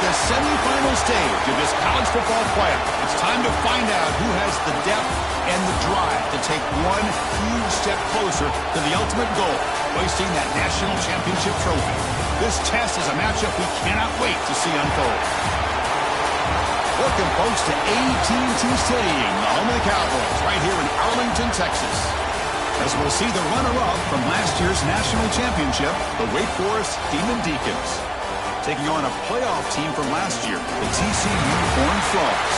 the semifinal stage of this college football playoff. It's time to find out who has the depth and the drive to take one huge step closer to the ultimate goal, hoisting that national championship trophy. This test is a matchup we cannot wait to see unfold. Welcome, folks, to AT&T Stadium, the home of the Cowboys, right here in Arlington, Texas. As we'll see the runner-up from last year's national championship, the Wake Forest Demon Deacons, taking on a playoff team from last year, the TCU Horned Frogs.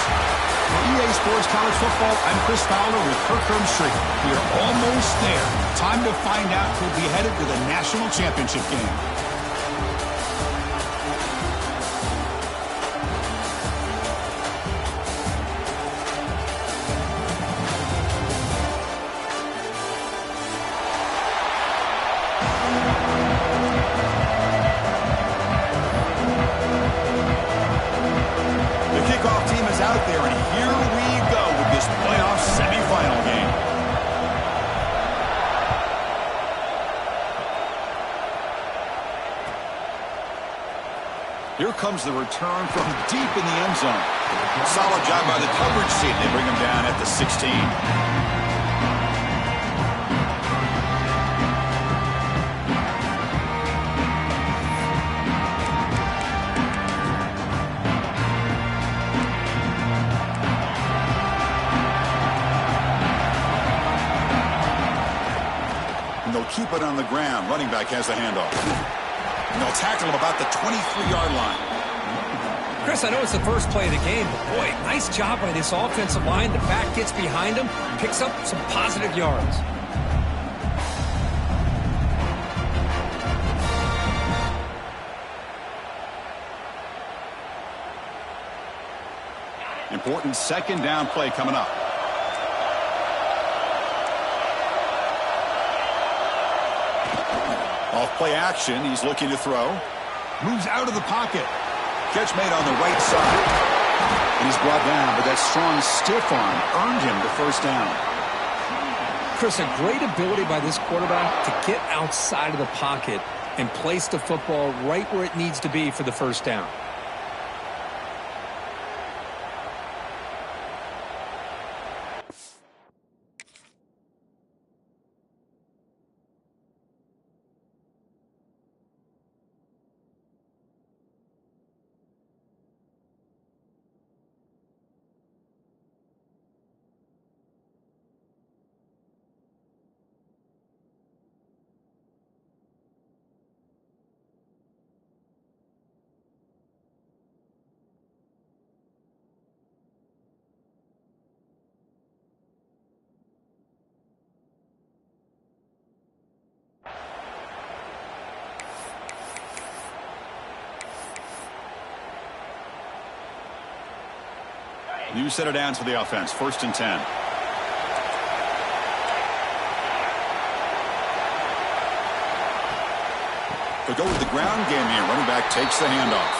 For EA Sports College Football, I'm Chris Fowler with Kirk Herbstreit. We are almost there. Time to find out who'll be headed to the national championship game. Out there, and here we go with this playoff semifinal game. Here comes the return from deep in the end zone. Solid job by the coverage team. They bring him down at the 16. They'll keep it on the ground. Running back has the handoff. And they'll tackle him about the 23-yard line. Chris, I know it's the first play of the game, but boy, nice job by this offensive line. The back gets behind him, picks up some positive yards. Important second down play coming up. Off play action, he's looking to throw. Moves out of the pocket. Catch made on the right side. And he's brought down, but that strong stiff arm earned him the first down. Chris, a great ability by this quarterback to get outside of the pocket and place the football right where it needs to be for the first down. New set of downs for the offense. 1st and 10. They go with the ground game here. Running back takes the handoff.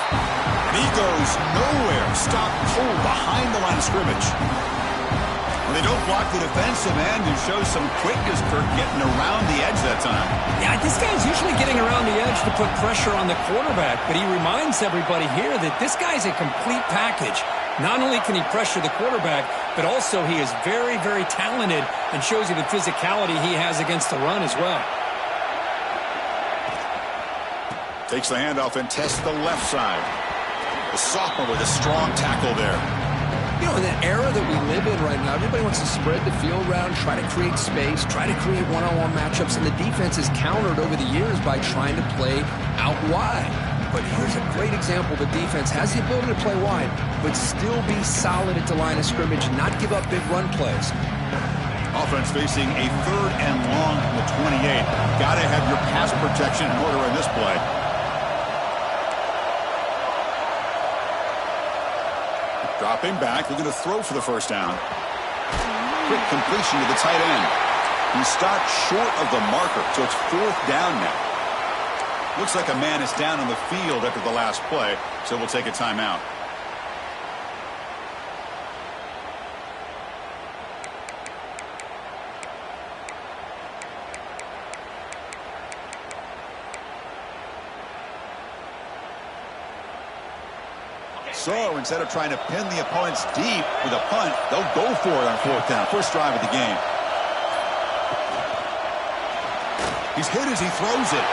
And he goes nowhere. Stopped cold behind the line of scrimmage. Well, they don't block the defensive end and show some quickness, Kirk, getting around the edge that time. Yeah, this guy's usually getting around the edge to put pressure on the quarterback, but he reminds everybody here that this guy's a complete package. Not only can he pressure the quarterback, but also he is very, very talented and shows you the physicality he has against the run as well. Takes the handoff and tests the left side. The sophomore with a strong tackle there. You know, in the era that we live in right now, everybody wants to spread the field around, try to create space, try to create one-on-one matchups, and the defense is countered over the years by trying to play out wide. But here's a great example. The defense has the ability to play wide, but still be solid at the line of scrimmage, not give up big run plays. Offense facing a 3rd and long from the 28. Got to have your pass protection in order in this play. Dropping back, looking to throw for the first down. Quick completion to the tight end. He stopped short of the marker, so it's 4th down now. Looks like a man is down on the field after the last play, so we'll take a timeout. So instead of trying to pin the opponents deep with a punt, they'll go for it on 4th down. First drive of the game. He's hit as he throws it,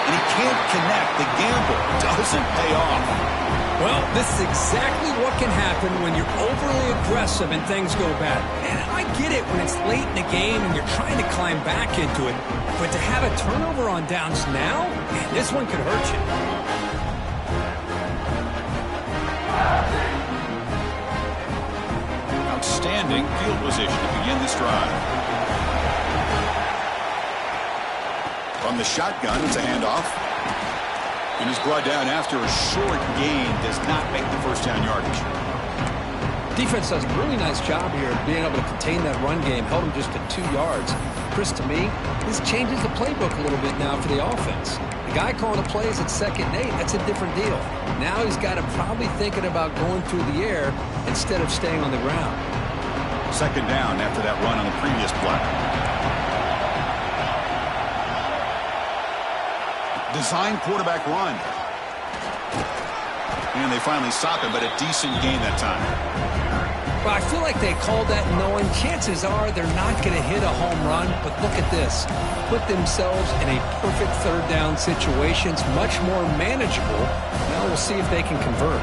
and he can't connect. The gamble doesn't pay off. Well, this is exactly what can happen when you're overly aggressive and things go bad. And I get it when it's late in the game and you're trying to climb back into it. But to have a turnover on downs now, man, this one could hurt you. Outstanding field position to begin this drive. From the shotgun, it's a handoff. And is brought down after a short gain. Does not make the first down yardage. Defense does a really nice job here of being able to contain that run game. Held him just to 2 yards. Chris, to me, this changes the playbook a little bit now for the offense. The guy calling the plays at 2nd and 8, that's a different deal. Now he's got to probably thinking about going through the air instead of staying on the ground. 2nd down after that run on the previous play. Design quarterback run. And they finally stop him, but a decent gain that time. Well, I feel like they called that knowing chances are they're not going to hit a home run. But look at this. Put themselves in a perfect 3rd down situation. It's much more manageable. Now we'll see if they can convert.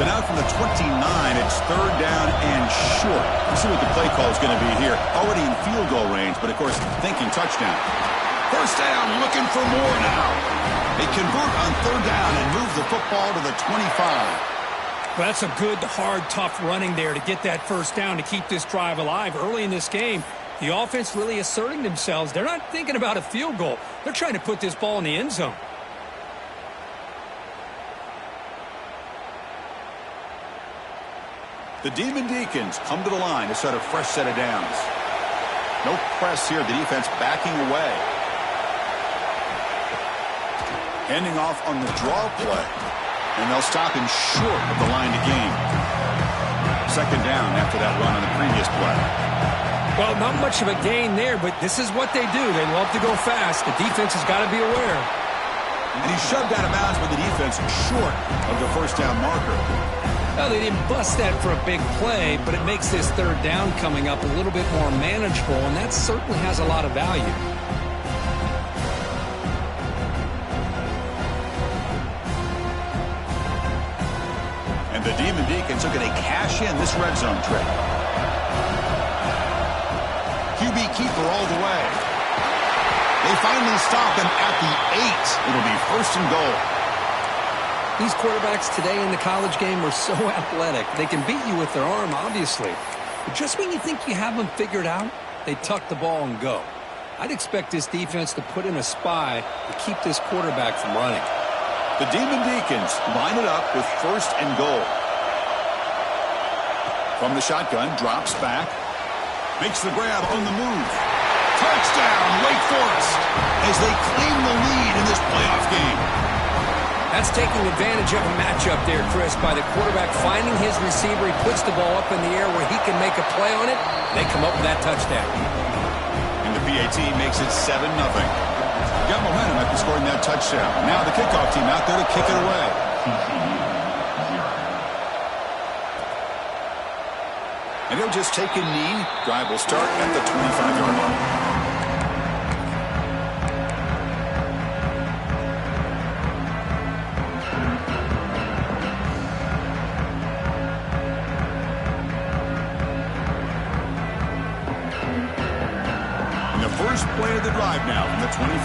So now from the 29, it's 3rd down and short. Let's see what the play call is going to be here. Already in field goal range, but of course thinking touchdown. 1st down, looking for more now. They convert on 3rd down and move the football to the 25. Well, that's a good, hard, tough running there to get that 1st down to keep this drive alive. Early in this game, the offense really asserting themselves. They're not thinking about a field goal. They're trying to put this ball in the end zone. The Demon Deacons come to the line to set a fresh set of downs. No press here. The defense backing away. Handing off on the draw play. And they'll stop him short of the line to gain. 2nd down after that run on the previous play. Well, not much of a gain there, but this is what they do. They love to go fast. The defense has got to be aware. And he's shoved out of bounds with the defense short of the 1st down marker. Well, they didn't bust that for a big play, but it makes this 3rd down coming up a little bit more manageable, and that certainly has a lot of value. And the Demon Deacons are going to cash in this red zone trip. QB keeper all the way. They finally stop him at the 8. It'll be 1st and goal. These quarterbacks today in the college game are so athletic. They can beat you with their arm, obviously. But just when you think you have them figured out, they tuck the ball and go. I'd expect this defense to put in a spy to keep this quarterback from running. The Demon Deacons line it up with 1st and goal. From the shotgun, drops back. Makes the grab on the move. Touchdown, Wake Forest, as they claim the lead in this playoff game. That's taking advantage of a matchup there, Chris, by the quarterback finding his receiver. He puts the ball up in the air where he can make a play on it. They come up with that touchdown. And the PAT makes it 7-0. Got momentum after scoring that touchdown. Now the kickoff team out there to kick it away. And he'll just take a knee. Drive will start at the 25-yard line. First play of the drive now from the 25.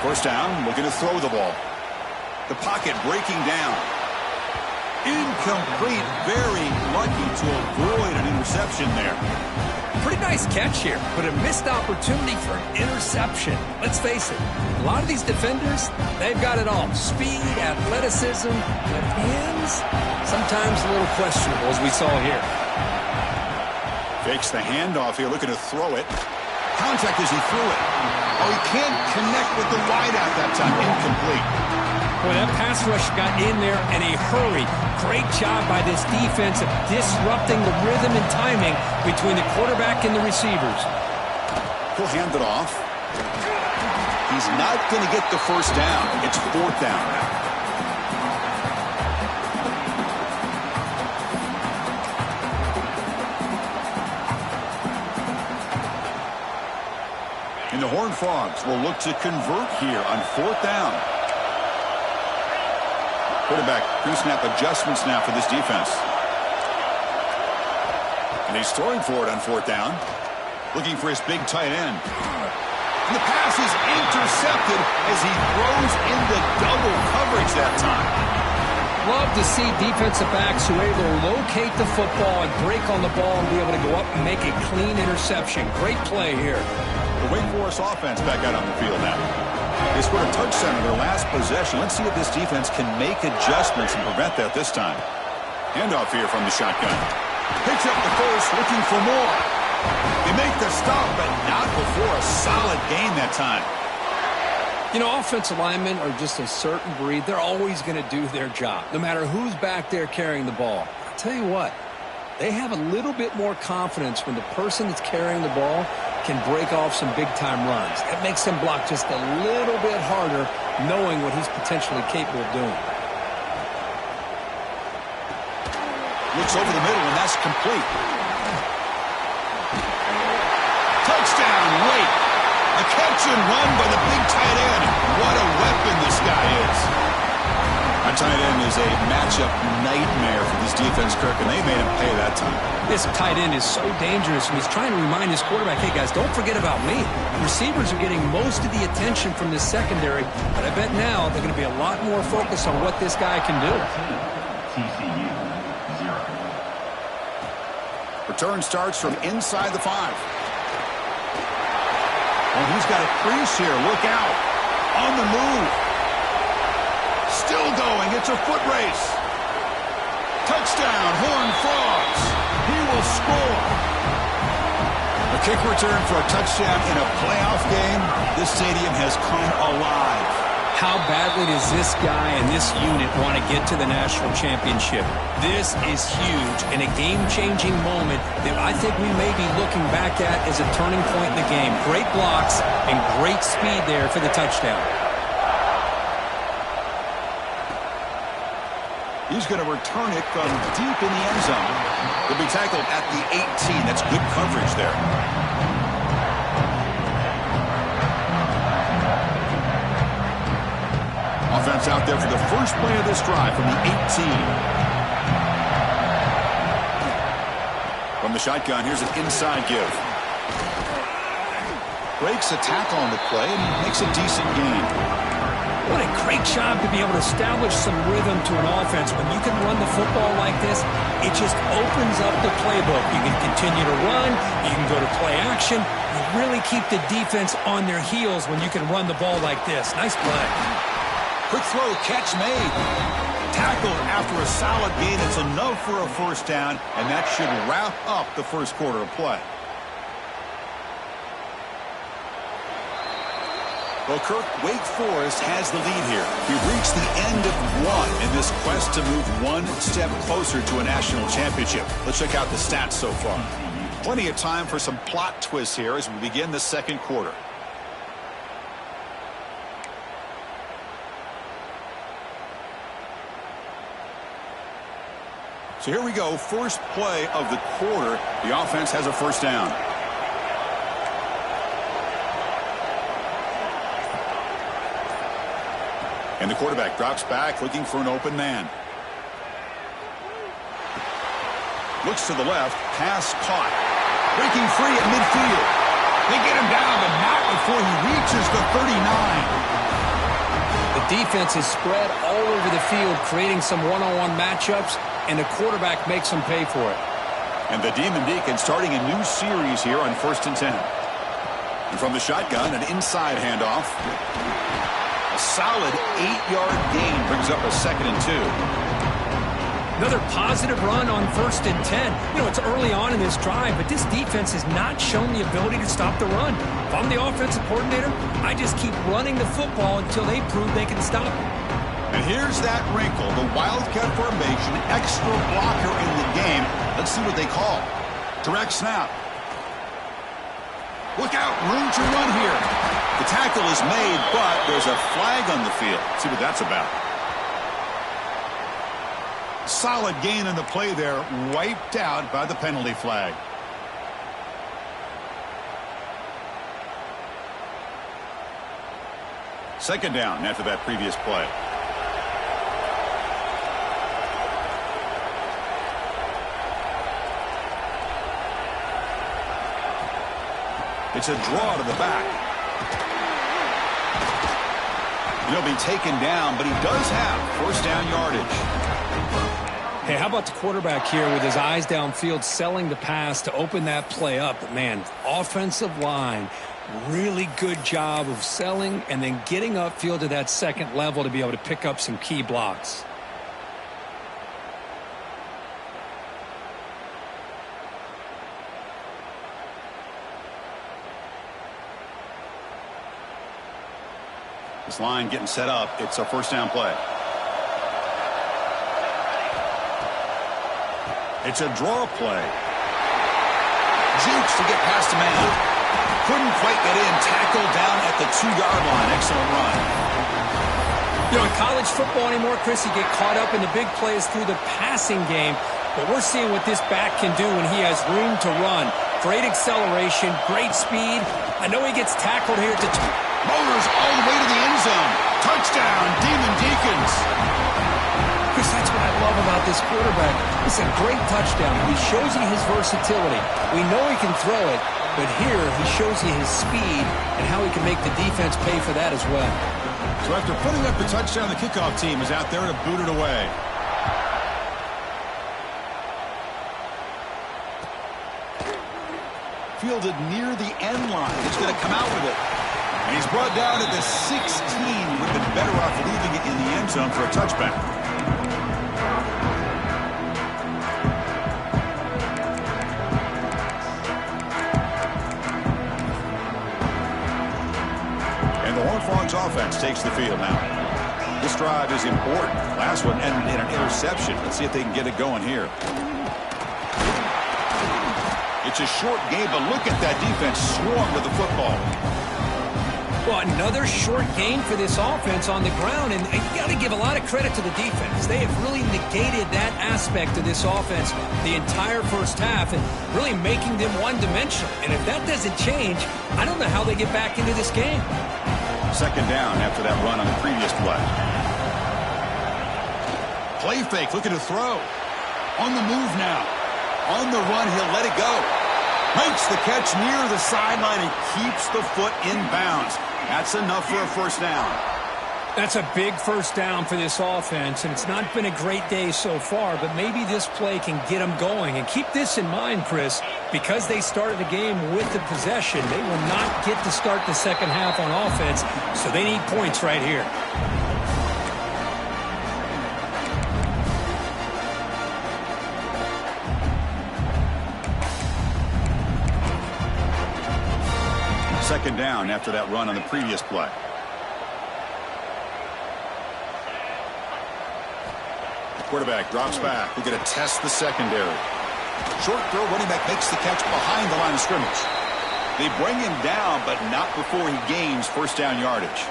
1st down, looking to throw the ball. The pocket breaking down. Incomplete, very lucky to avoid an interception there. Pretty nice catch here, but a missed opportunity for an interception. Let's face it, a lot of these defenders, they've got it all. Speed, athleticism, but hands, sometimes a little questionable, as we saw here. Fakes the handoff here, looking to throw it. Contact as he threw it. Oh, he can't connect with the wideout that time. Incomplete. Boy, that pass rush got in there in a hurry. Great job by this defense of disrupting the rhythm and timing between the quarterback and the receivers. He'll hand it off. He's not going to get the first down. It's fourth down now. And the Horned Frogs will look to convert here on fourth down. Quarterback pre-snap adjustments now for this defense. And he's throwing for it on fourth down. Looking for his big tight end. And the pass is intercepted as he throws into double coverage that time. Love to see defensive backs who are able to locate the football and break on the ball and be able to go up and make a clean interception. Great play here. The Wake Forest offense back out on the field now. They scored a touchdown in their last possession. Let's see if this defense can make adjustments and prevent that this time. Handoff here from the shotgun. Picks up the first, looking for more. They make the stop, but not before a solid gain that time. You know, offensive linemen are just a certain breed. They're always going to do their job, no matter who's back there carrying the ball. I'll tell you what, they have a little bit more confidence when the person that's carrying the ball can break off some big-time runs. That makes them block just a little bit harder, knowing what he's potentially capable of doing. Looks over the middle, and that's complete. Touchdown late. A catch and run by the big tight end. What a weapon this guy is. Our tight end is a matchup nightmare for this defense, Kirk, and they made him pay that time. This tight end is so dangerous, and he's trying to remind his quarterback, hey, guys, don't forget about me. Receivers are getting most of the attention from this secondary, but I bet now they're going to be a lot more focused on what this guy can do. Return starts from inside the 5. And he's got a crease here. Look out. On the move. Still going. It's a foot race. Touchdown, Horned Frogs. He will score. A kick return for a touchdown in a playoff game. This stadium has come alive. How badly does this guy and this unit want to get to the national championship? This is huge and a game-changing moment that I think we may be looking back at as a turning point in the game. Great blocks and great speed there for the touchdown. He's going to return it from deep in the end zone. He'll be tackled at the 18. That's good coverage there. Offense out there for the first play of this drive from the 18. From the shotgun, here's an inside give. Breaks a tackle on the play and makes a decent gain. What a great job to be able to establish some rhythm to an offense. When you can run the football like this, it just opens up the playbook. You can continue to run. You can go to play action. You really keep the defense on their heels when you can run the ball like this. Nice play. Quick throw, catch made. Tackled after a solid gain. It's enough for a first down, and that should wrap up the first quarter of play. Well, Kirk, Wake Forest has the lead here. We've reached the end of one in this quest to move one step closer to a national championship. Let's check out the stats so far. Plenty of time for some plot twists here as we begin the second quarter. So here we go, first play of the quarter. The offense has a first down. And the quarterback drops back, looking for an open man. Looks to the left, pass caught. Breaking free at midfield. They get him down, but not before he reaches the 39. The defense is spread all over the field, creating some one-on-one matchups, and the quarterback makes them pay for it. And the Demon Deacons starting a new series here on 1st and 10. And from the shotgun, an inside handoff. A solid 8-yard gain brings up a 2nd and 2. Another positive run on 1st and 10. You know, it's early on in this drive, but this defense has not shown the ability to stop the run. If I'm the offensive coordinator, I just keep running the football until they prove they can stop it. And here's that wrinkle, the Wildcat formation, extra blocker in the game. Let's see what they call. Direct snap. Look out, room to run here. The tackle is made, but there's a flag on the field. Let's see what that's about. Solid gain in the play there, wiped out by the penalty flag. Second down after that previous play. It's a draw to the back. He'll be taken down, but he does have first down yardage. Hey, how about the quarterback here with his eyes downfield, selling the pass to open that play up? But man, offensive line, really good job of selling and then getting upfield to that second level to be able to pick up some key blocks. This line getting set up. It's a first down play. It's a draw play. Jukes to get past a man. Couldn't quite get in. Tackled down at the 2-yard line. Excellent run. You know, in college football anymore, Chris, you get caught up in the big plays through the passing game. But we're seeing what this back can do when he has room to run. Great acceleration, great speed. I know he gets tackled here at the Motors all the way to the end zone. Touchdown, Demon Deacons. Chris, that's what I love about this quarterback. It's a great touchdown. He shows you his versatility. We know he can throw it, but here he shows you his speed and how he can make the defense pay for that as well. So after putting up the touchdown, the kickoff team is out there to boot it away. Fielded near the end line. He's going to come out with it. And he's brought down at the 16. Would have been better off leaving it in the end zone for a touchback. And the Horned Frogs offense takes the field now. This drive is important. Last one ended in an interception. Let's see if they can get it going here. It's a short game, but look at that defense swarm with the football. Well, another short gain for this offense on the ground, and you got to give a lot of credit to the defense. They have really negated that aspect of this offense the entire first half and really making them one-dimensional. And if that doesn't change, I don't know how they get back into this game. Second down after that run on the previous play. Play fake, looking to throw. On the move now. On the run, he'll let it go. Makes the catch near the sideline and keeps the foot in bounds. That's enough for a first down. That's a big first down for this offense, and it's not been a great day so far, but maybe this play can get them going. And keep this in mind, Chris, because they started the game with the possession, they will not get to start the second half on offense, so they need points right here. Second down after that run on the previous play. The quarterback drops back. We're going to test the secondary. Short throw, running back makes the catch behind the line of scrimmage. They bring him down, but not before he gains first down yardage.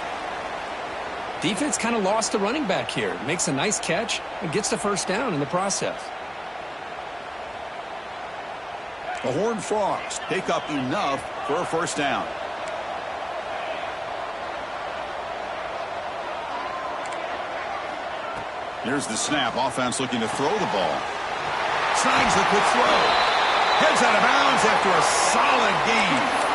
Defense kind of lost the running back here. Makes a nice catch and gets the first down in the process. The Horned Frogs pick up enough for a first down. Here's the snap. Offense looking to throw the ball. Snags the quick throw. Heads out of bounds after a solid gain.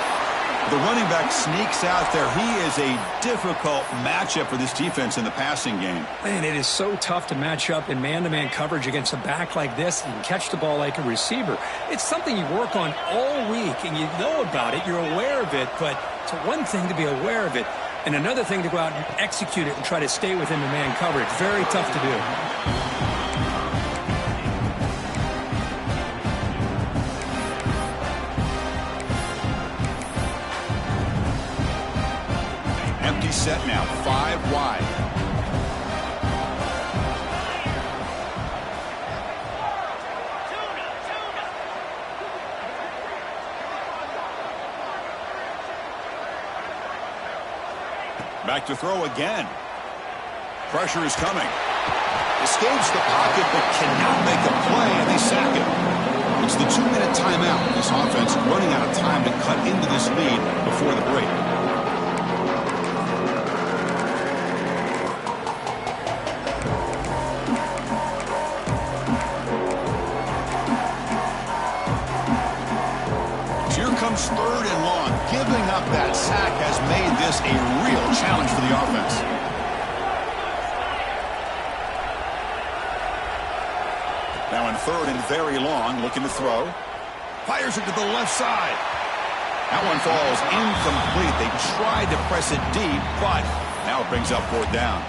The running back sneaks out there. He is a difficult matchup for this defense in the passing game. Man, it is so tough to match up in man-to-man coverage against a back like this and catch the ball like a receiver. It's something you work on all week, and you know about it. You're aware of it, but it's one thing to be aware of it, and another thing to go out and execute it and try to stay within the man coverage. Very tough to do. Empty set now, 5 wide. Back to throw again. Pressure is coming. Escapes the pocket, but cannot make a play, and they sack him. It's the 2-minute timeout. This offense running out of time to cut into this lead before the break. So here comes 3rd and long. Giving up that sack has made this a real challenge for the offense. Now in 3rd and very long, looking to throw. Fires it to the left side. That one falls incomplete. They tried to press it deep, but now it brings up 4th down.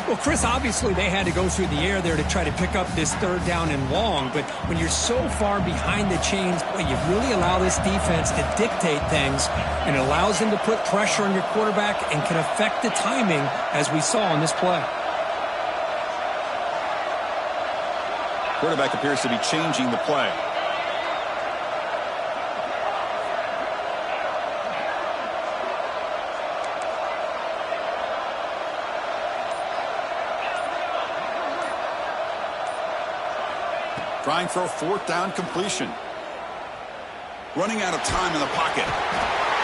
Well, Chris, obviously they had to go through the air there to try to pick up this 3rd down and long, but when you're so far behind the chains, boy, you really allow this defense to dictate things, and it allows them to put pressure on your quarterback and can affect the timing, as we saw on this play. Quarterback appears to be changing the play. Trying for a 4th down completion. Running out of time in the pocket.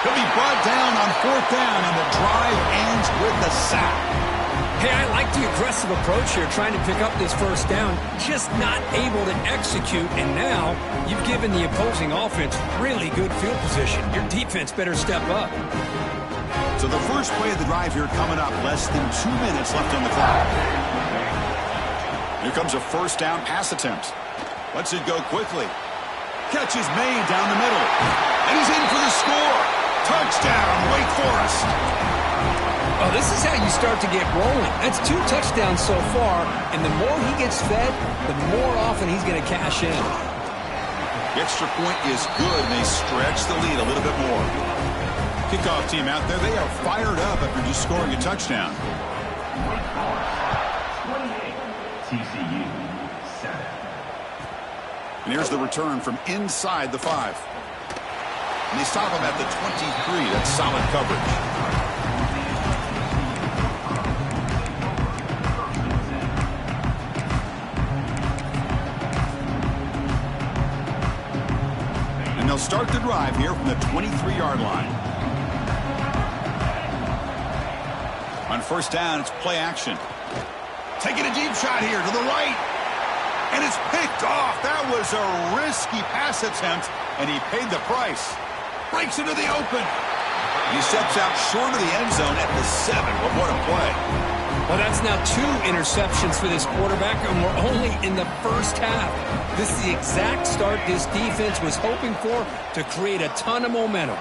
He'll be brought down on 4th down, and the drive ends with the sack. Hey, I like the aggressive approach here, trying to pick up this 1st down, just not able to execute, and now you've given the opposing offense really good field position. Your defense better step up. So the first play of the drive here coming up, less than 2 minutes left on the clock. Here comes a 1st down pass attempt. Lets it go quickly. Catch is made down the middle. And he's in for the score. Touchdown, Wake Forest. Oh, this is how you start to get rolling. That's 2 touchdowns so far, and the more he gets fed, the more often he's going to cash in. The extra point is good, and they stretch the lead a little bit more. Kickoff team out there, they are fired up after just scoring a touchdown. Wake Forest 28, TCU 7. And here's the return from inside the 5. And they stop him at the 23. That's solid coverage. And they'll start the drive here from the 23-yard line. On 1st down, it's play action. Taking a deep shot here to the right. And it's picked off. That was a risky pass attempt, and he paid the price. Breaks into the open. He steps out short of the end zone at the 7. But what a play. Well, that's now 2 interceptions for this quarterback, and we're only in the 1st half. This is the exact start this defense was hoping for to create a ton of momentum.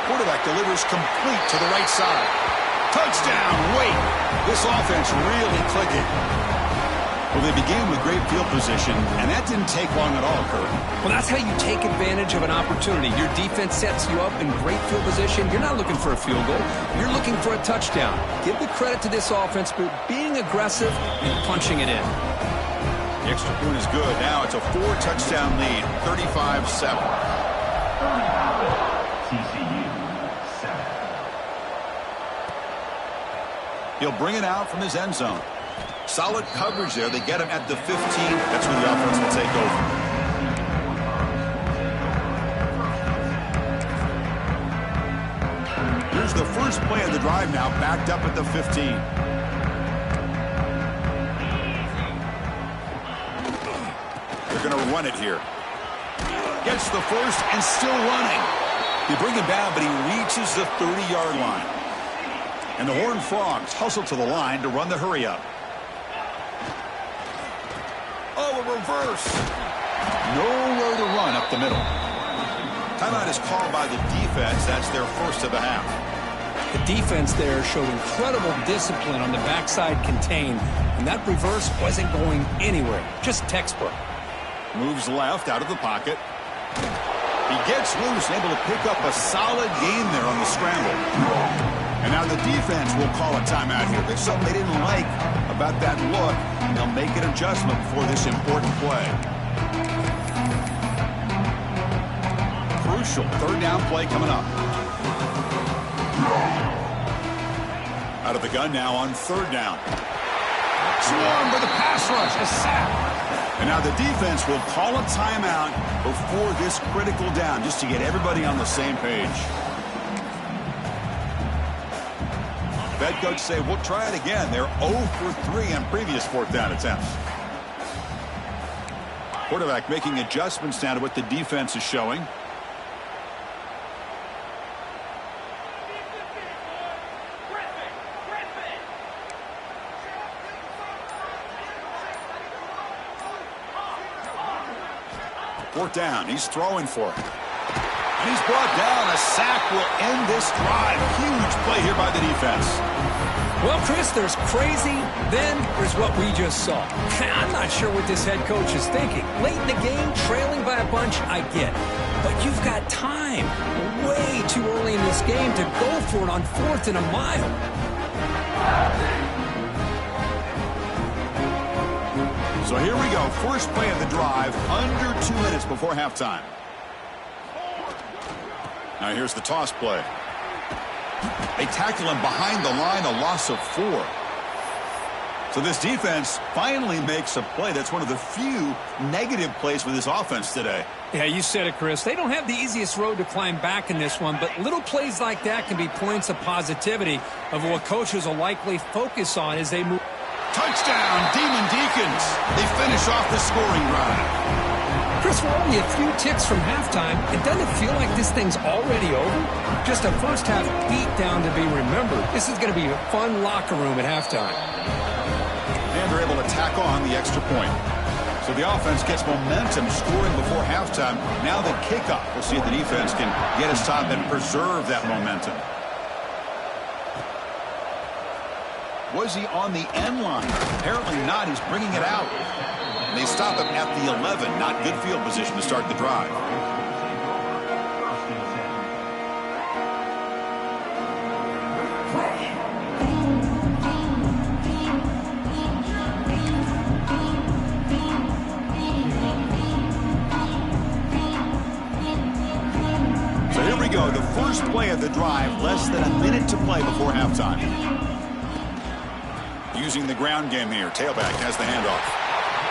Quarterback delivers complete to the right side. Touchdown, Wake. This offense really clicking. Well, they began with great field position, and that didn't take long at all, Kurt. Well, that's how you take advantage of an opportunity. Your defense sets you up in great field position. You're not looking for a field goal. You're looking for a touchdown. Give the credit to this offense for being aggressive and punching it in. The extra point is good. Now it's a 4-touchdown lead, 35-7. TCU 7. He'll bring it out from his end zone. Solid coverage there. They get him at the 15. That's where the offense will take over. Here's the first play of the drive now, backed up at the 15. They're going to run it here. Gets the first and still running. They bring him down, but he reaches the 30-yard line. And the Horned Frogs hustle to the line to run the hurry-up. Oh, a reverse. Nowhere to run up the middle. Timeout is called by the defense. That's their first of the half. The defense there showed incredible discipline on the backside contain, and that reverse wasn't going anywhere. Just textbook. Moves left out of the pocket. He gets loose, able to pick up a solid gain there on the scramble. And now the defense will call a timeout here. There's something they didn't like about that look, and they'll make an adjustment before this important play. Crucial 3rd down play coming up. Out of the gun now on third down. Swarmed by the pass rush. A sack. And now the defense will call a timeout before this critical down, just to get everybody on the same page. Head coach say, we'll try it again. They're 0 for 3 on previous fourth down attempts. Quarterback making adjustments now to what the defense is showing. Fourth down. He's throwing for it. And he's brought down. A sack will end this drive. Huge play here by the defense. Well, Chris, there's crazy, then there's what we just saw. I'm not sure what this head coach is thinking. Late in the game, trailing by a bunch, I get. But you've got time. Way too early in this game to go for it on 4th and a mile. So here we go. First play of the drive, under 2 minutes before halftime. Now here's the toss play. They tackle him behind the line, a loss of 4. So this defense finally makes a play. That's one of the few negative plays for this offense today. Yeah, you said it, Chris. They don't have the easiest road to climb back in this one, but little plays like that can be points of positivity of what coaches will likely focus on as they move. Touchdown, Demon Deacons. They finish off the scoring drive. Chris, we're only a few ticks from halftime. It doesn't feel like this thing's already over. Just a first half beat down to be remembered. This is going to be a fun locker room at halftime. And they're able to tack on the extra point. So the offense gets momentum scoring before halftime. Now the kickoff. We'll see if the defense can get a stop and preserve that momentum. Was he on the end line? Apparently not. He's bringing it out. And they stop him at the 11. Not good field position to start the drive. So here we go. The first play of the drive. Less than a minute to play before halftime. Using the ground game here. Tailback has the handoff.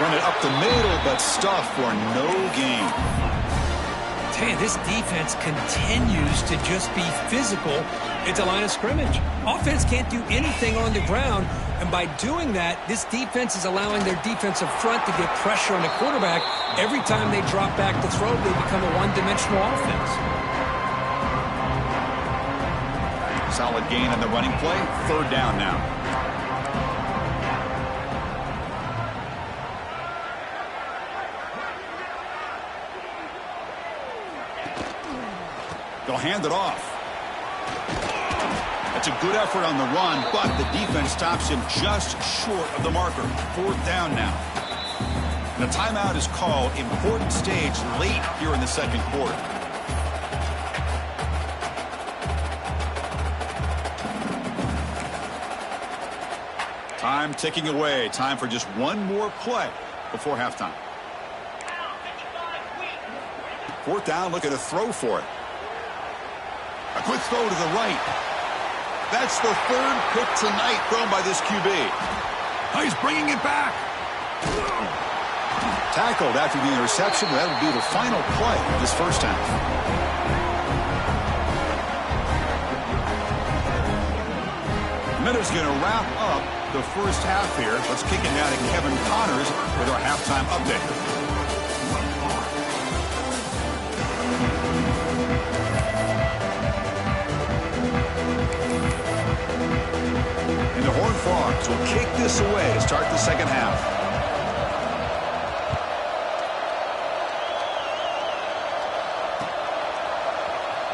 Run it up the middle, but stuffed for no gain. Tell you, this defense continues to just be physical at the line of scrimmage. Offense can't do anything on the ground, and by doing that, this defense is allowing their defensive front to get pressure on the quarterback. Every time they drop back to throw, they become a one-dimensional offense. Solid gain on the running play. Third down now. They'll hand it off. That's a good effort on the run, but the defense stops him just short of the marker. Fourth down now. And a timeout is called. Important stage late here in the second quarter. Time ticking away. Time for just one more play before halftime. Fourth down, looking to throw for it. A quick throw to the right. That's the third pick tonight thrown by this QB. He's bringing it back. Tackled after the interception. That'll be the final play of this first half. Minutes going to wrap up the first half here. Let's kick it down to Kevin Connors with our halftime update. And the Horned Frogs will kick this away to start the second half.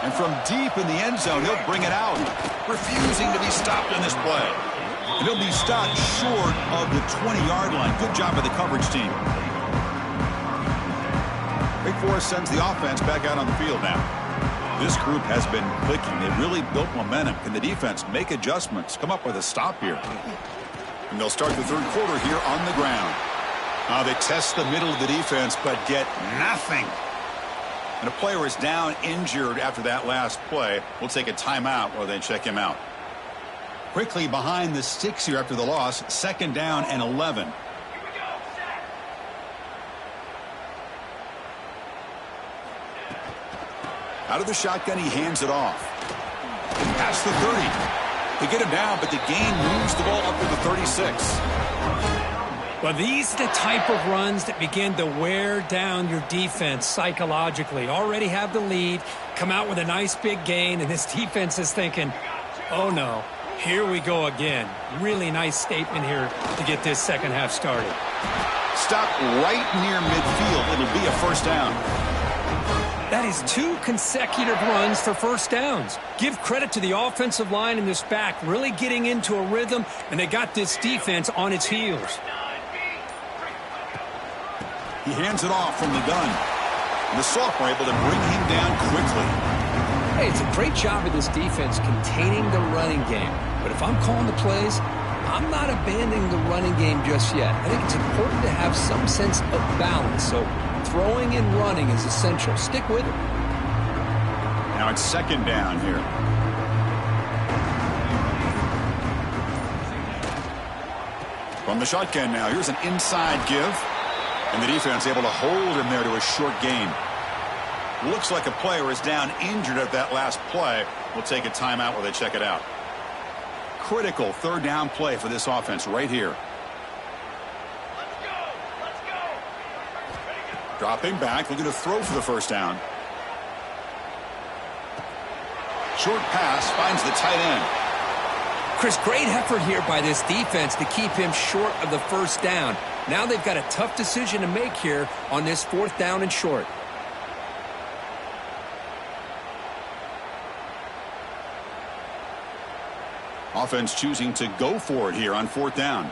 And from deep in the end zone, he'll bring it out, refusing to be stopped in this play. And he'll be stopped short of the 20-yard line. Good job by the coverage team. Big Forest sends the offense back out on the field now. This group has been clicking. They really built momentum. Can the defense make adjustments, come up with a stop here? And they'll start the third quarter here on the ground. They test the middle of the defense, but get nothing. And a player is down injured after that last play. We'll take a timeout while they check him out. Quickly behind the sticks here after the loss. 2nd down and 11. Out of the shotgun, he hands it off. Past the 30. They get him down, but the gain moves the ball up to the 36. Well, these are the type of runs that begin to wear down your defense psychologically. Already have the lead, come out with a nice big gain, and this defense is thinking, oh no, here we go again. Really nice statement here to get this second half started. Stop right near midfield. It'll be a 1st down. That is 2 consecutive runs for 1st downs. Give credit to the offensive line and this back really getting into a rhythm, and they got this defense on its heels. He hands it off from the gun. And the sophomore able to bring him down quickly. Hey, it's a great job of this defense containing the running game. But if I'm calling the plays, I'm not abandoning the running game just yet. I think it's important to have some sense of balance. So throwing and running is essential. Stick with it. Now it's 2nd down here. From the shotgun now, here's an inside give. And the defense able to hold him there to a short gain. Looks like a player is down injured at that last play. We'll take a timeout while they check it out. Critical 3rd down play for this offense right here. Dropping back, looking to throw for the 1st down. Short pass finds the tight end. Chris, great effort here by this defense to keep him short of the 1st down. Now they've got a tough decision to make here on this 4th down and short. Offense choosing to go for it here on 4th down.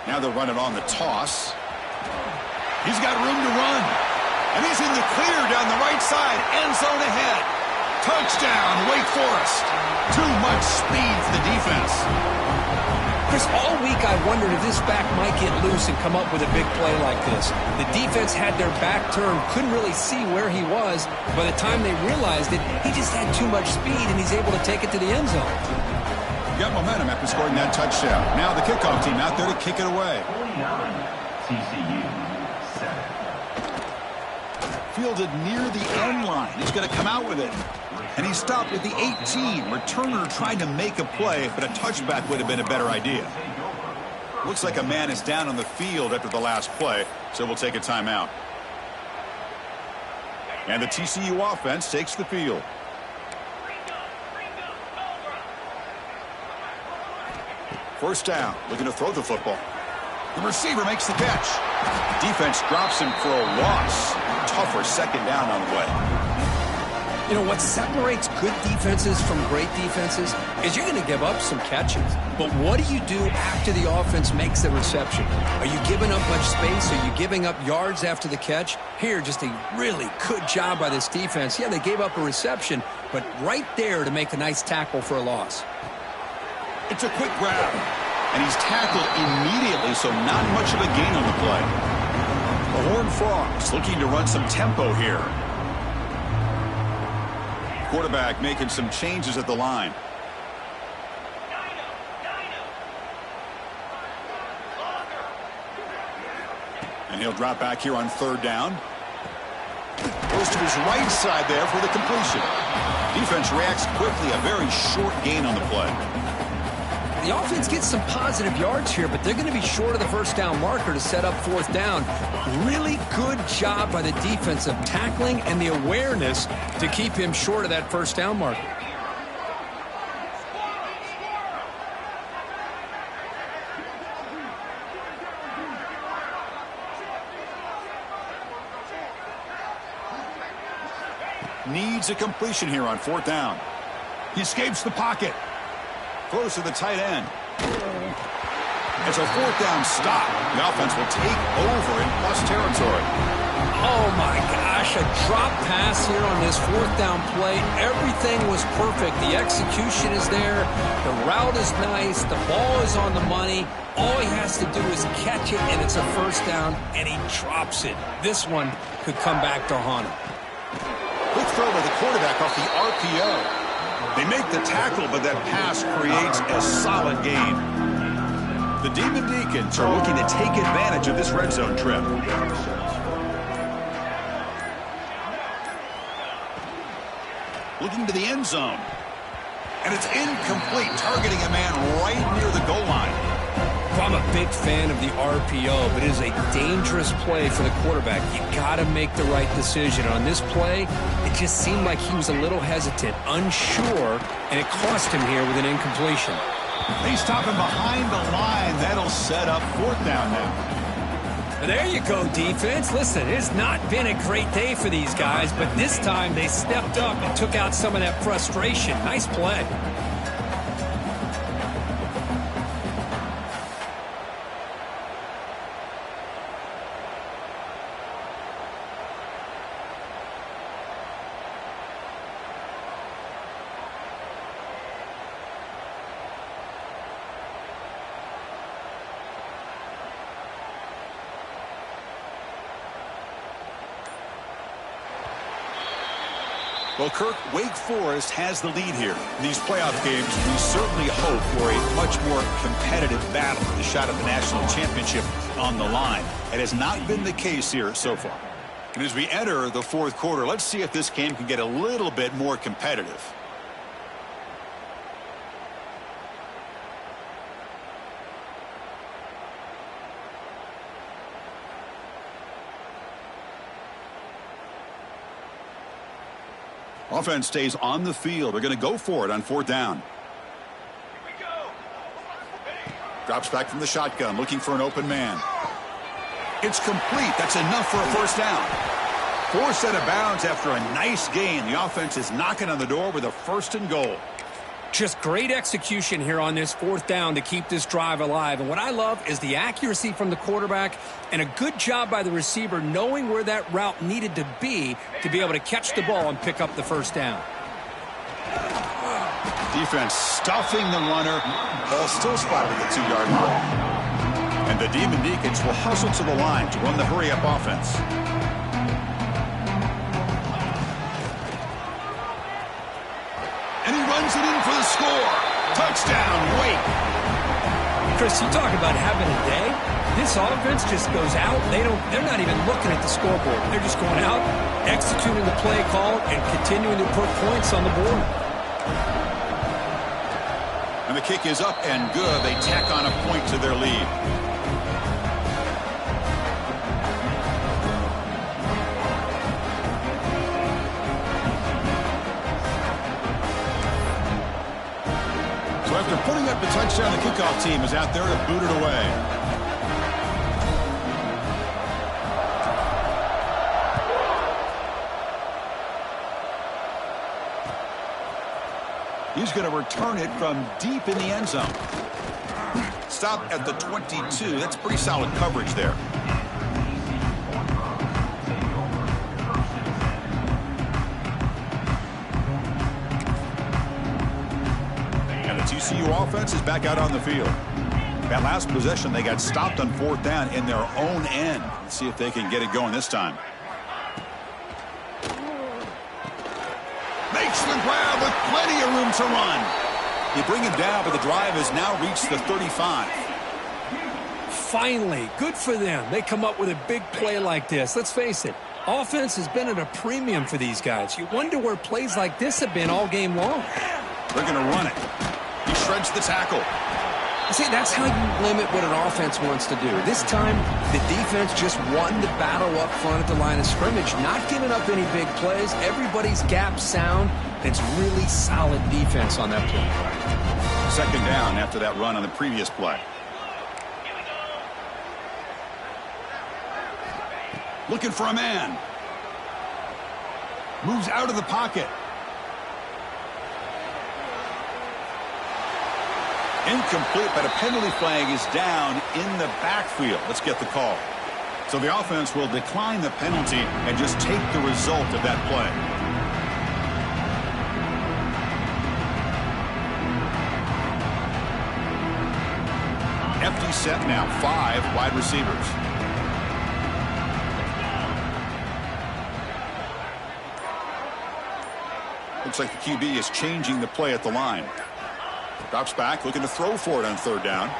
Now they're running on the toss. He's got room to run. And he's in the clear down the right side. End zone ahead. Touchdown, Wake Forest. Too much speed for the defense. Chris, all week I wondered if this back might get loose and come up with a big play like this. The defense had their back turned, couldn't really see where he was. By the time they realized it, he just had too much speed, and he's able to take it to the end zone. Got momentum after scoring that touchdown. Now the kickoff team out there to kick it away. 49, TCU, 7. Fielded near the end line. He's going to come out with it. And he stopped at the 18. Returner tried to make a play, but a touchback would have been a better idea. Looks like a man is down on the field after the last play, so we'll take a timeout. And the TCU offense takes the field. First down, looking to throw the football. The receiver makes the catch. Defense drops him for a loss. Tougher 2nd down on the way. You know, what separates good defenses from great defenses is you're going to give up some catches. But what do you do after the offense makes the reception? Are you giving up much space? Are you giving up yards after the catch? Here, just a really good job by this defense. Yeah, they gave up a reception, but right there to make a nice tackle for a loss. It's a quick grab. And he's tackled immediately, so not much of a gain on the play. The Horned Frogs looking to run some tempo here. Quarterback making some changes at the line. And he'll drop back here on 3rd down. Goes to his right side there for the completion. Defense reacts quickly. A very short gain on the play. The offense gets some positive yards here, but they're going to be short of the 1st down marker to set up 4th down. Really good job by the defense of tackling and the awareness to keep him short of that 1st down marker. Needs a completion here on 4th down. He escapes the pocket. Throws to the tight end. It's a 4th down stop. The offense will take over in plus territory. Oh my gosh, a drop pass here on this 4th down play. Everything was perfect. The execution is there. The route is nice. The ball is on the money. All he has to do is catch it, and it's a 1st down, and he drops it. This one could come back to haunt him. Quick throw by the quarterback off the RPO. They make the tackle, but that pass creates a solid gain. The Demon Deacons are looking to take advantage of this red zone trip. Looking to the end zone. And it's incomplete, targeting a man right near the goal line. Well, I'm a big fan of the RPO, but it is a dangerous play for the quarterback. You got to make the right decision. On this play, it just seemed like he was a little hesitant, unsure, and it cost him here with an incompletion. They stop him behind the line. That'll set up 4th down now. There you go, defense. Listen, it's not been a great day for these guys, but this time they stepped up and took out some of that frustration. Nice play. Well, Kirk, Wake Forest has the lead here. In these playoff games, we certainly hope for a much more competitive battle, the shot at the national championship on the line. It has not been the case here so far. And as we enter the 4th quarter, let's see if this game can get a little bit more competitive. Offense stays on the field. They're going to go for it on 4th down. Drops back from the shotgun, looking for an open man. It's complete. That's enough for a 1st down. Forced out of bounds after a nice gain. The offense is knocking on the door with a 1st and goal. Just great execution here on this 4th down to keep this drive alive. And what I love is the accuracy from the quarterback and a good job by the receiver knowing where that route needed to be able to catch the ball and pick up the 1st down. Defense stuffing the runner. Ball still spotted at the 2-yard line. And the Demon Deacons will hustle to the line to run the hurry-up offense. And he runs it in for the score. Touchdown, Wake. Chris, you talk about having a day. This offense just goes out. They're not even looking at the scoreboard. They're just going out, executing the play call, and continuing to put points on the board. And the kick is up and good. They tack on a point to their lead. So after putting up the touchdown, the kickoff team is out there to boot it away. He's going to return it from deep in the end zone. Stop at the 22. That's pretty solid coverage there. And the TCU offense is back out on the field. That last possession, they got stopped on 4th down in their own end. Let's see if they can get it going this time. Makes the grab with plenty of room to run. You bring him down, but the drive has now reached the 35. Finally, good for them. They come up with a big play like this. Let's face it, offense has been at a premium for these guys. You wonder where plays like this have been all game long. They're going to run it. He shreds the tackle. See, that's how you limit what an offense wants to do. This time, the defense just won the battle up front at the line of scrimmage, not giving up any big plays. Everybody's gap sound. It's really solid defense on that play. 2nd down after that run on the previous play. Looking for a man. Moves out of the pocket. Incomplete, but a penalty flag is down in the backfield. Let's get the call. So the offense will decline the penalty and just take the result of that play. Empty set now, 5 wide receivers. Looks like the QB is changing the play at the line. Drops back, looking to throw for it on third down.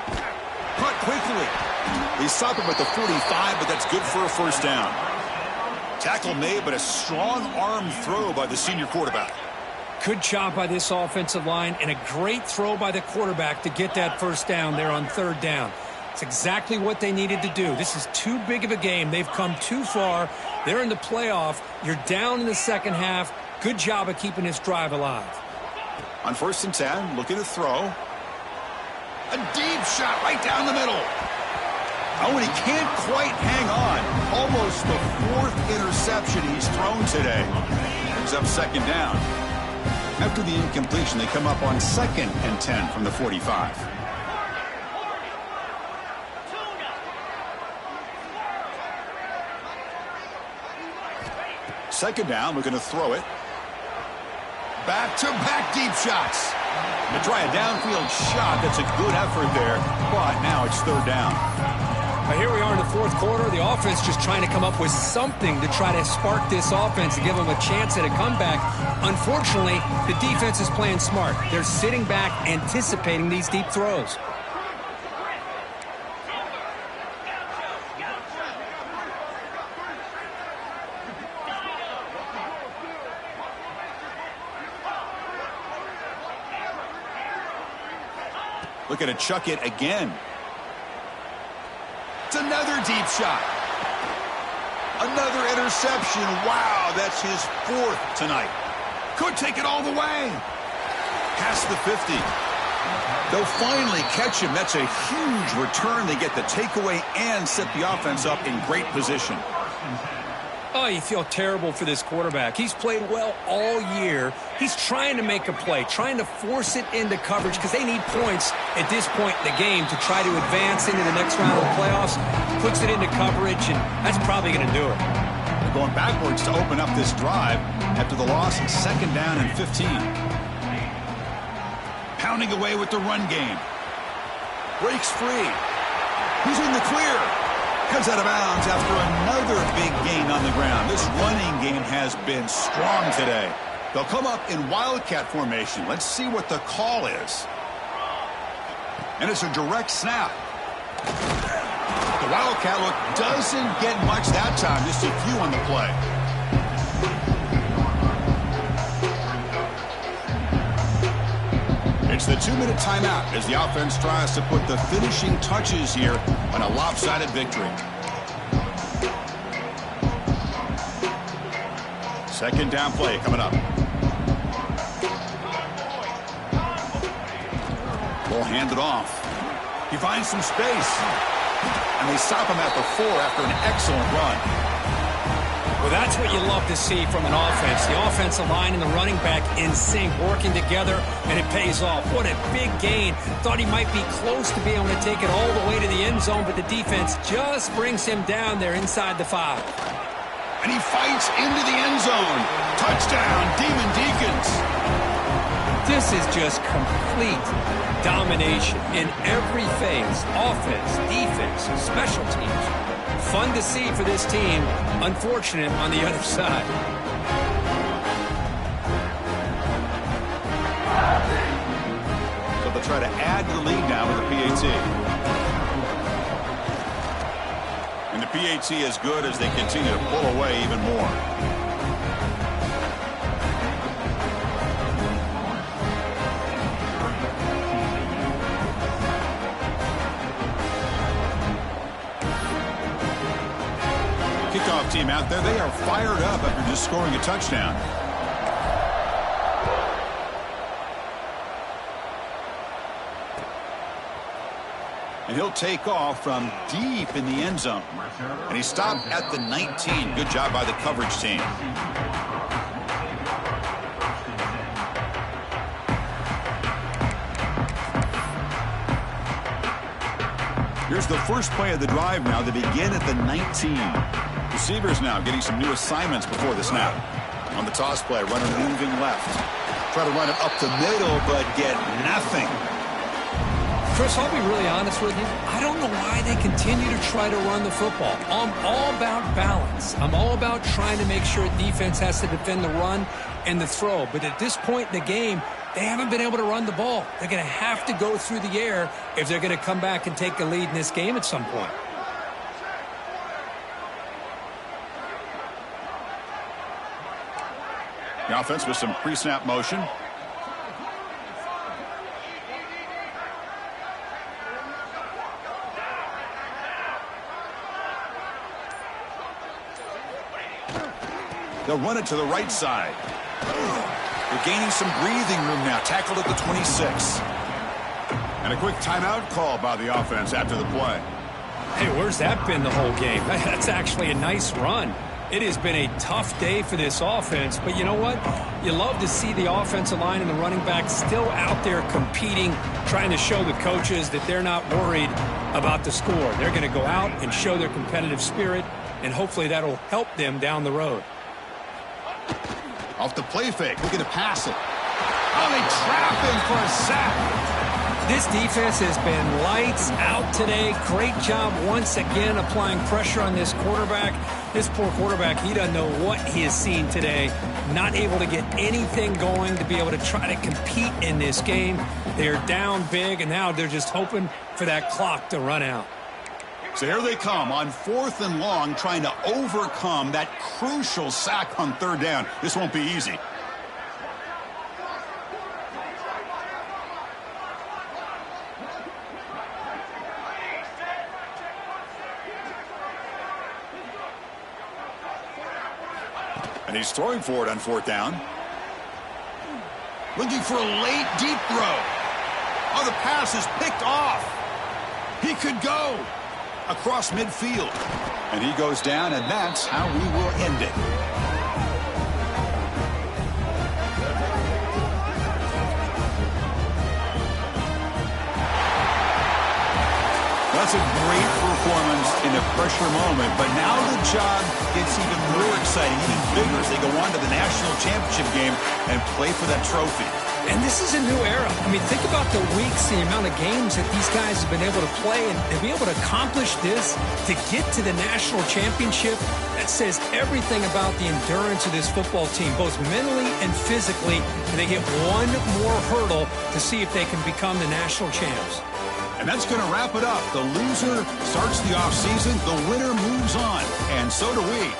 Caught quickly. They stop him at the 45, but that's good for a first down. Tackle made, but a strong arm throw by the senior quarterback. Good job by this offensive line and a great throw by the quarterback to get that first down there on third down. It's exactly what they needed to do. This is too big of a game. They've come too far. They're in the playoff. You're down in the second half. Good job of keeping this drive alive. On 1st and 10, looking to throw. A deep shot right down the middle. Oh, and he can't quite hang on. Almost the 4th interception he's thrown today. Brings up second down. After the incompletion, they come up on 2nd and 10 from the 45. Second down, looking to throw it. Back-to-back deep shots. To try a downfield shot, that's a good effort there, but now it's third down. Now here we are in the 4th quarter. The offense just trying to come up with something to try to spark this offense and give them a chance at a comeback. Unfortunately, the defense is playing smart. They're sitting back, anticipating these deep throws. Looking to chuck it again. It's another deep shot. Another interception. Wow, that's his 4th tonight. Could take it all the way. Past the 50. They'll finally catch him. That's a huge return. They get the takeaway and set the offense up in great position. Oh, you feel terrible for this quarterback. He's played well all year. He's trying to make a play, trying to force it into coverage because they need points at this point in the game to try to advance into the next round of the playoffs. Puts it into coverage, and that's probably going to do it. They're going backwards to open up this drive after the loss in 2nd down and 15. Pounding away with the run game. Breaks free. He's in the clear. Comes out of bounds after another big gain on the ground. This running game has been strong today. They'll come up in Wildcat formation. Let's see what the call is. And it's a direct snap. The Wildcat look doesn't get much that time. Just a few on the play. It's the 2-minute timeout as the offense tries to put the finishing touches here on a lopsided victory. Second down play coming up. Ball handed off. He finds some space. And they stop him at the 4 after an excellent run. Well, that's what you love to see from an offense. The offensive line and the running back in sync, working together, and it pays off. What a big gain. Thought he might be close to being able to take it all the way to the end zone, but the defense just brings him down there inside the 5. And he fights into the end zone. Touchdown, Demon Deacons. This is just complete domination in every phase. Offense, defense, special teams. Fun to see for this team. Unfortunate on the other side. So they'll try to add to the lead now with the PAT. And the PAT is good as they continue to pull away even more. Kickoff team out there, they are fired up after just scoring a touchdown. And he'll take off from deep in the end zone. And he stopped at the 19. Good job by the coverage team. Here's the first play of the drive now. They begin at the 19. Receivers now getting some new assignments before the snap. On the toss play, runner moving left. Try to run it up the middle, but get nothing. Chris, I'll be really honest with you. I don't know why they continue to try to run the football. I'm all about balance. I'm all about trying to make sure defense has to defend the run and the throw. But at this point in the game, they haven't been able to run the ball. They're going to have to go through the air if they're going to come back and take the lead in this game at some point. The offense with some pre-snap motion. They'll run it to the right side. They're gaining some breathing room now. Tackled at the 26. And a quick timeout call by the offense after the play. Hey, where's that been the whole game? That's actually a nice run. It has been a tough day for this offense, but you know what? You love to see the offensive line and the running back still out there competing, trying to show the coaches that they're not worried about the score. They're going to go out and show their competitive spirit, and hopefully that'll help them down the road. Off the play fake, looking to pass it. Oh, they trap him for a sack. This defense has been lights out today. Great job once again applying pressure on this quarterback. This poor quarterback, he doesn't know what he has seen today. Not able to get anything going to be able to try to compete in this game. They're down big, and now they're just hoping for that clock to run out. So here they come on 4th and long, trying to overcome that crucial sack on 3rd down. This won't be easy. And he's throwing for it on 4th down. Looking for a late deep throw. Oh, the pass is picked off. He could go across midfield. And he goes down, and that's how we will end it. That's a great performance in a pressure moment, but now the job gets even more exciting, even bigger as they go on to the national championship game and play for that trophy. And this is a new era. I mean, think about the weeks, the amount of games that these guys have been able to play, and to be able to accomplish this, to get to the national championship, that says everything about the endurance of this football team, both mentally and physically, and they get one more hurdle to see if they can become the national champs. And that's going to wrap it up. The loser starts the offseason. The winner moves on. And so do we.